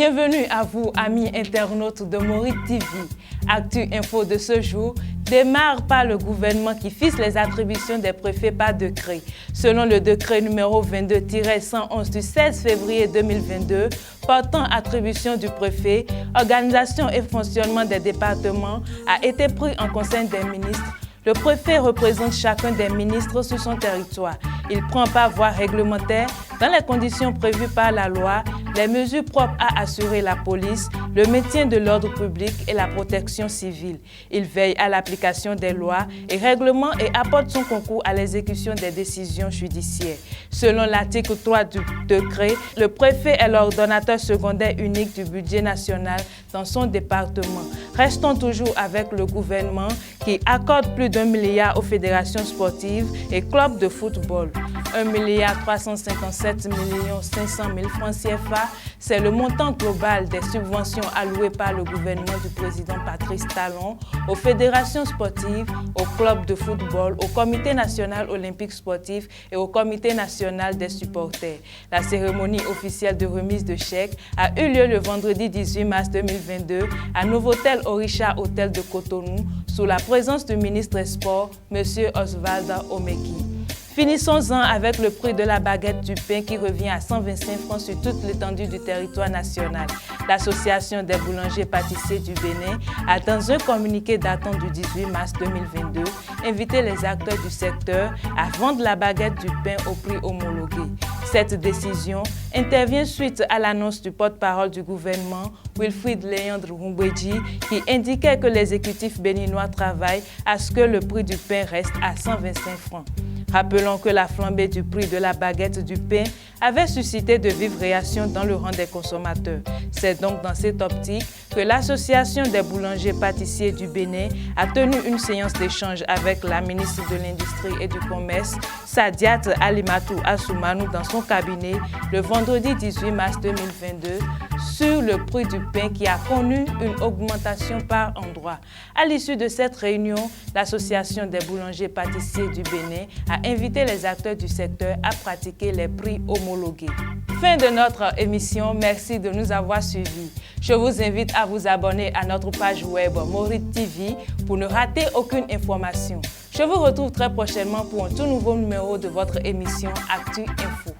Bienvenue à vous, amis internautes de Mouride TV. Actu Info de ce jour démarre par le gouvernement qui fixe les attributions des préfets par décret. Selon le décret numéro 22-111 du 16 février 2022 portant attribution du préfet, organisation et fonctionnement des départements a été pris en conseil des ministres. Le préfet représente chacun des ministres sur son territoire. Il prend par voie réglementaire, dans les conditions prévues par la loi, les mesures propres à assurer la police, le maintien de l'ordre public et la protection civile. Il veille à l'application des lois et règlements et apporte son concours à l'exécution des décisions judiciaires. Selon l'article 3 du décret, le préfet est l'ordonnateur secondaire unique du budget national dans son département. Restons toujours avec le gouvernement qui accorde plus d'1 milliard aux fédérations sportives et clubs de football. 1,357 500 000 francs CFA, c'est le montant global des subventions allouées par le gouvernement du président Patrice Talon aux fédérations sportives, aux clubs de football, au Comité national olympique sportif et au Comité national des supporters. La cérémonie officielle de remise de chèques a eu lieu le vendredi 18 mars 2022 à Novotel Orisha Hôtel de Cotonou sous la présence du ministre des Sports, M. Oswald Omeki. Finissons-en avec le prix de la baguette du pain qui revient à 125 francs sur toute l'étendue du territoire national. L'Association des boulangers-pâtissiers du Bénin a, dans un communiqué datant du 18 mars 2022, invité les acteurs du secteur à vendre la baguette du pain au prix homologué. Cette décision intervient suite à l'annonce du porte-parole du gouvernement, Wilfried Léandre Rumbedji, qui indiquait que l'exécutif béninois travaille à ce que le prix du pain reste à 125 francs. Rappelons que la flambée du prix de la baguette du pain avait suscité de vives réactions dans le rang des consommateurs. C'est donc dans cette optique que l'Association des boulangers-pâtissiers du Bénin a tenu une séance d'échange avec la ministre de l'Industrie et du Commerce, Sadiat Alimatou Assoumanou, dans son cabinet le vendredi 18 mars 2022 sur le prix du pain qui a connu une augmentation par endroit. À l'issue de cette réunion, l'Association des boulangers-pâtissiers du Bénin a invité les acteurs du secteur à pratiquer les prix homologués. Fin de notre émission, merci de nous avoir suivis. Je vous invite à vous abonner à notre page web Mouride TV pour ne rater aucune information. Je vous retrouve très prochainement pour un tout nouveau numéro de votre émission Actu Info.